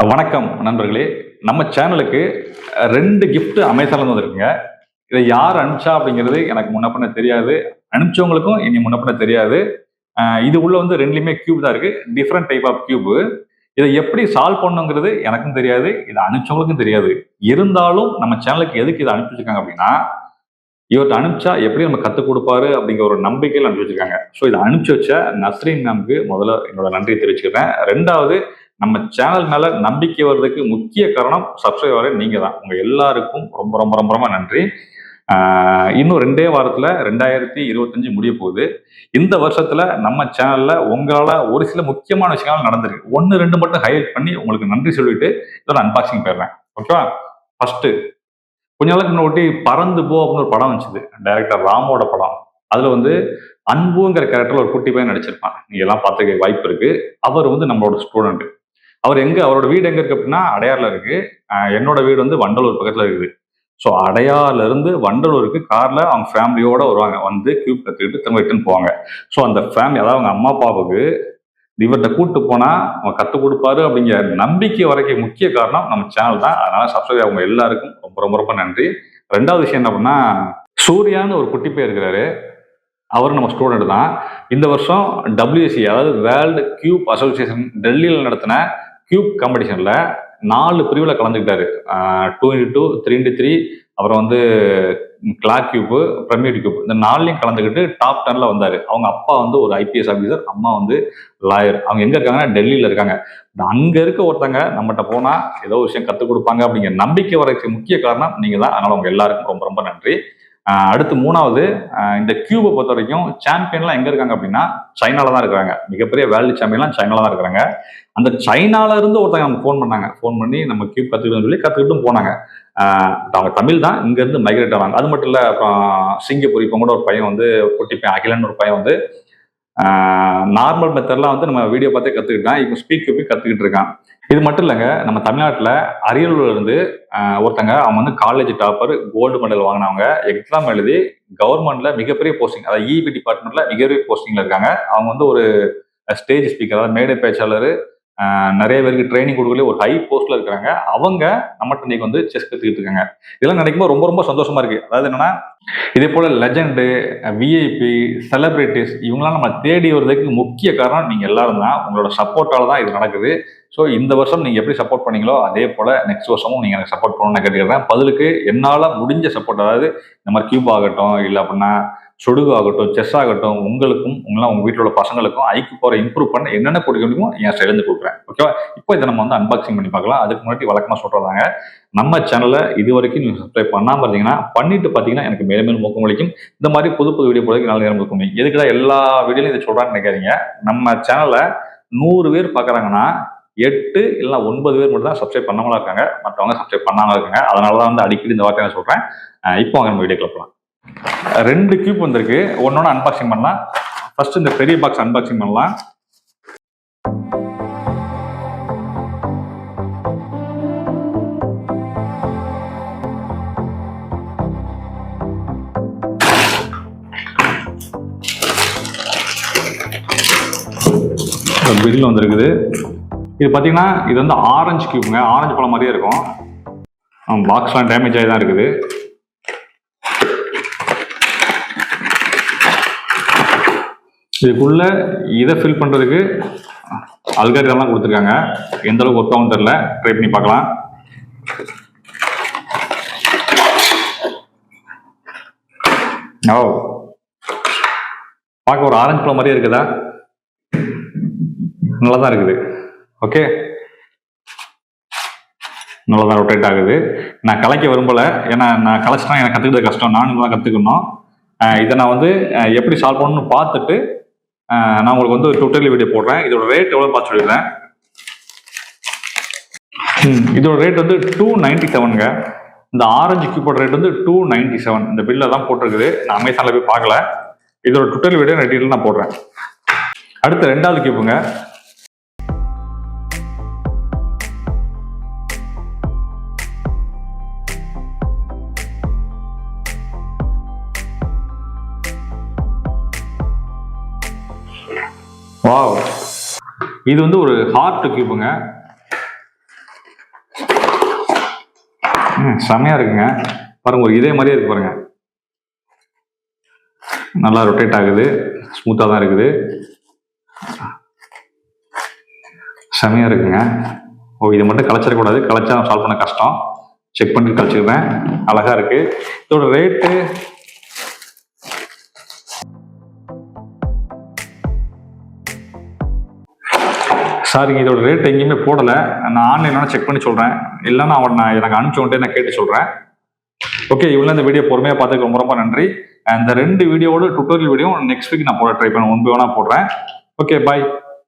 வணக்கம் நண்பர்களே. நம்ம சேனலுக்கு 2 கிஃப்ட் அமேசான்ல வந்திருக்குங்க. இதை யார் அனுப்பிச்சா அப்படிங்கிறது எனக்கு முன்ன பின்ன தெரியாது. அனுப்பிச்சவங்களுக்கும் இனி முன்ன பின்ன தெரியாது. இது உள்ள வந்து 2லயுமே கியூப் தான் இருக்கு. Different type of cube. இதை எப்படி சால்வ் பண்ணணுங்கிறது எனக்கும் தெரியாது. இதை அனுப்பிச்சவங்களுக்கும் தெரியாது. இருந்தாலும் நம்ம சேனலுக்கு எதுக்கு இதை அனுப்பி வச்சிருக்காங்க அப்படின்னா, இவர்கிட்ட அனுப்பிச்சா எப்படி நம்ம கற்றுக் கொடுப்பாரு அப்படிங்கிற ஒரு நம்பிக்கையில் அனுப்பி வச்சிருக்காங்க. ஸோ இதை அனுப்பிச்சு வச்ச நஸ்ரீன் மேம்க்கு முதல்ல என்னோட நன்றியை தெரிவிச்சுக்கிறேன். 2வது, நம்ம சேனல் மேல நம்பிக்கை வர்றதுக்கு முக்கிய காரணம் சப்ஸ்கிரைபர் நீங்க தான். உங்க எல்லாருக்கும் ரொம்ப ரொம்ப ரொம்ப ரொம்ப நன்றி. இன்னும் 2 வாரத்துல 2025 முடிய போகுது. இந்த வருஷத்துல நம்ம சேனல்ல உங்களால ஒரு சில முக்கியமான விஷயங்கள் நடந்திருக்கு. 1, 2 மட்டும் ஹைலைட் பண்ணி உங்களுக்கு நன்றி சொல்லிட்டு இதோட அன்பாக்சிங் போயிடுறேன். ஓகேவா? ஃபர்ஸ்ட், கொஞ்ச நாளுக்கு முன்னாடி பறந்து போ அப்படின்னு ஒரு படம் வந்துச்சு. டைரக்டர் ராமோட படம். அதுல வந்து அன்புங்கிற கேரக்டர்ல ஒரு குட்டி பையன் நடிச்சிருப்பான். நீங்க எல்லாம் பார்த்துக்க வாய்ப்பு இருக்கு. அவர் வந்து நம்மளோட ஸ்டூடெண்ட். அவரோட வீடு எங்க இருக்கு அப்படின்னா அடையாறுல இருக்கு. என்னோட வீடு வந்து வண்டலூர் பக்கத்துல இருக்குது. ஸோ அடையாறுல இருந்து வண்டலூருக்கு கார்ல அவங்க ஃபேமிலியோட வருவாங்க. வந்து கியூப் கத்துக்கிட்டு திரும்ப ரிட்டர்ன் போவாங்க. ஸோ அந்த ஃபேமிலி, அதாவது அவங்க அம்மா அப்பாவுக்கு இவர்கிட்ட கூட்டு போனா அவங்க கத்துக் கொடுப்பாரு அப்படிங்கிற நம்பிக்கை வரைக்கும் முக்கிய காரணம் நம்ம சேனல் தான். அதனால சப்ஸ்கிரைப் அவங்க எல்லாருக்கும் ரொம்ப ரொம்ப ரொம்ப நன்றி. 2வது விஷயம் என்ன அப்படின்னா, சூர்யான்னு ஒரு குட்டி பேர் இருக்கிறாரு. அவர் நம்ம ஸ்டூடெண்ட் தான். இந்த வருஷம் WSC, அதாவது வேர்ல்டு கியூப் அசோசியேஷன் டெல்லியில் நடத்தின கியூப் காம்படிஷன்ல 4 பிரிவில் கலந்துக்கிட்டாரு. 2x2, 3x3, அப்புறம் வந்து கிளாக் கியூப், பிரமிட் கியூப், இந்த 4லையும் கலந்துக்கிட்டு டாப் 10ல வந்தாரு. அவங்க அப்பா வந்து ஒரு IPS ஆஃபீஸர், அம்மா வந்து லாயர். அவங்க எங்க இருக்காங்கன்னா டெல்லியில இருக்காங்க. அங்க இருக்க ஒருத்தங்க நம்மகிட்ட போனா ஏதோ விஷயம் கத்துக் கொடுப்பாங்க அப்படிங்கிற நம்பிக்கை வரைக்கும் முக்கிய காரணம் நீங்க தான். அதனால உங்க எல்லாருக்கும் ரொம்ப ரொம்ப நன்றி. அடுத்து 3வது, இந்த கியூபை பொறுத்த வரைக்கும் சாம்பியன்லாம் எங்க இருக்காங்க அப்படின்னா சைனால தான் இருக்கிறாங்க. மிகப்பெரிய வேர்ல்டு சாம்பியன்லாம் சைனால தான் இருக்கிறாங்க. அந்த சைனால இருந்து ஒருத்தங்க நமக்கு ஃபோன் பண்ணாங்க. ஃபோன் பண்ணி நம்ம கியூப் கத்துக்கணும்னு சொல்லி கத்துக்கிட்டும் போனாங்க. அவங்க தமிழ் தான், இங்க இருந்து மைக்ரேட் ஆவாங்க. அது மட்டும் இல்ல, அப்புறம் சிங்கப்பூர் இப்போ கூட ஒரு பையன் வந்து, குட்டி பையன் அகிலன் ஒரு பையன் வந்து நார்மல் மெத்தட்லாம் வந்து நம்ம வீடியோ பார்த்தே கத்துக்கிட்டான். இப்போ ஸ்பீக் கியூப் கத்துக்கிட்டு இருக்கான். இது மட்டும் இல்லைங்க, நம்ம தமிழ்நாட்டில் அரியலூர்ல இருந்து ஒருத்தங்க, அவங்க வந்து காலேஜ் டாப்பர், கோல்டு மெடல் வாங்கினவங்க, எக்ஸாம் எழுதி கவர்மெண்ட்ல மிகப்பெரிய போஸ்டிங், அதாவது EB டிபார்ட்மெண்ட்ல மிகப்பெரிய போஸ்டிங்ல இருக்காங்க. அவங்க வந்து ஒரு ஸ்டேஜ் ஸ்பீக்கர், அதாவது மேடை பேச்சாளர், நிறைய பேருக்கு ட்ரைனிங் கொடுக்கல ஒரு ஹை போஸ்ட்ல இருக்கிறாங்க. அவங்க நம்மகிட்ட இன்னைக்கு வந்து செஸ் கத்துக்கிட்டு இருக்காங்க. இதெல்லாம் நினைக்கும்போது ரொம்ப ரொம்ப சந்தோஷமா இருக்கு. அதாவது என்னன்னா, இதே போல லெஜெண்டு, VIP, செலிபிரிட்டிஸ் இவங்களாம் நம்ம தேடி வருவதற்கு முக்கிய காரணம் நீங்க எல்லாரும் தான். உங்களோட சப்போர்ட்டால தான் இது நடக்குது. ஸோ இந்த வருஷம் நீங்க எப்படி சப்போர்ட் பண்ணீங்களோ அதே போல நெக்ஸ்ட் வருஷமும் நீங்க எனக்கு சப்போர்ட் பண்ணணும்னு கேட்டுக்கிறேன். பதிலுக்கு என்னால முடிஞ்ச சப்போர்ட், அதாவது இந்த மாதிரி கியூப் ஆகட்டும், இல்லை அப்படின்னா சுடுகு ஆகட்டும், செஸ் ஆகட்டும், உங்களுக்கும் உங்க வீட்டில் உள்ள பசங்களுக்கும் ஐக்கு போற இம்ப்ரூவ் பண்ண என்னென்ன கொடுக்க முடியுமோ என் சைட்லேருந்து கொடுக்குறேன். ஓகேவா? இப்போ இதை நம்ம வந்து அன்பாக்சிங் பண்ணி பார்க்கலாம். அதுக்கு முன்னாடி வழக்கமா சொல்றதாங்க, நம்ம சேனலை இது வரைக்கும் நீங்க சப்ஸ்கிரைப் பண்ணாம இருந்தீங்கன்னா பண்ணிட்டு பார்த்தீங்கன்னா எனக்கு மேலும் மேலும் ஊக்கம் அளிக்கும். இந்த மாதிரி புது புது வீடியோ போடுறதுக்கு நல்ல நேரம் இருக்கும். எதுக்குடா எல்லா வீடியோலையும் இதை சொல்றான்னு நினைக்காதீங்க. நம்ம சேனலை 100 பேர் பார்க்குறாங்கன்னா 8 இல்லை 9 பேர் மட்டும் தான் சப்ஸ்கிரைப் பண்ணாமலாம் இருக்காங்க. மற்றவங்க சப்ஸ்கிரைப் பண்ணாம இருக்காங்க. அதனால தான் வந்து அடிக்கடி இந்த வார்த்தையை நான் சொல்றேன். இப்போ அவங்க நம்ம வீடியோ கிளப்பலாம். 2 கியூப் வந்திருக்கு. ஒன்னொன்னு அன்பாக்சிங் பண்ணலாம். ஃபர்ஸ்ட் இந்த பெரிய பாக்ஸ் அன்பாக்சிங் பண்ணலாம். பில் வந்திருக்குது. இது பார்த்தீங்கன்னா இது வந்து ஆரஞ்சு கியூப்ங்க. ஆரஞ்சு பழம் மாதிரியே இருக்கும். பாக்ஸ்லாம் டேமேஜ் ஆகி தான் இருக்குது. இதுக்குள்ள இதை ஃபில் பண்றதுக்கு அல்காரிதம்லாம் கொடுத்துருக்காங்க. எந்த அளவுக்கு ஒர்க் ஆகும் தெரியல, ட்ரை பண்ணி பார்க்கலாம். ஓ, பார்க்க ஒரு ஆரஞ்சு பழம் மாதிரியே இருக்குதா? நல்லா தான் இருக்குது. ஓகே, நல்லா தான் ரொட்டேட் ஆகுது. நான் கலைக்க விரும்பல, ஏன்னா நான் கலைச்சிட்டா எனக்கு கற்றுக்கிறது கஷ்டம். நானும் தான் கற்றுக்கணும். இதை நான் வந்து எப்படி சால்வ் பண்ணணும்னு பார்த்துட்டு நான் உங்களுக்கு வந்து ஒரு டுட்டோரியல் வீடியோ போடுறேன். இதோட ரேட் எவ்வளோ பார்த்து சொல்லிடுறேன். இதோட ரேட் வந்து 297ங்க. இந்த ஆரஞ்சு கியூப்போட ரேட் வந்து 297. இந்த பில்ல தான் போட்டிருக்குது. நான் அமேசான்ல போய் பார்க்கல. இதோட டுட்டோரியல் வீடியோ டீட்டெயில் நான் போடுறேன். அடுத்து 2வது கியூப்புங்க. வாவ், இது வந்து ஒரு ஹார்ட் கியூப்புங்க. செமையா இருக்குங்க. பாருங்க, ஒரு இதே மாதிரியே இருக்கு பாருங்க. நல்லா ரொட்டேட் ஆகுது, ஸ்மூத்தா தான் இருக்குது, செமையா இருக்குங்க. ஓ, இது மட்டும் கலைச்சிடக்கூடாது, கலைச்சா சால்வ் பண்ண கஷ்டம். செக் பண்ணி கழிச்சுக்கிறேன். அழகா இருக்கு. இதோட ரேட்டு சாரிங்க, இதோட ரேட் எங்கேயுமே போடலை. நான் ஆன்லைன்ல செக் பண்ணி சொல்கிறேன், இல்லைன்னா நான் எனக்கு அனுப்பிச்சு நான் கேட்டு சொல்கிறேன். ஓகே, இவ்வளோ இந்த வீடியோ பொறுமையாக பார்த்துக்கு ரொம்ப ரொம்ப நன்றி. இந்த 2 வீடியோவோட டுட்டோரியல் வீடியோ நெக்ஸ்ட் வீக் நான் போட ட்ரை பண்ண 1 by 1 போடுறேன். ஓகே, பாய்.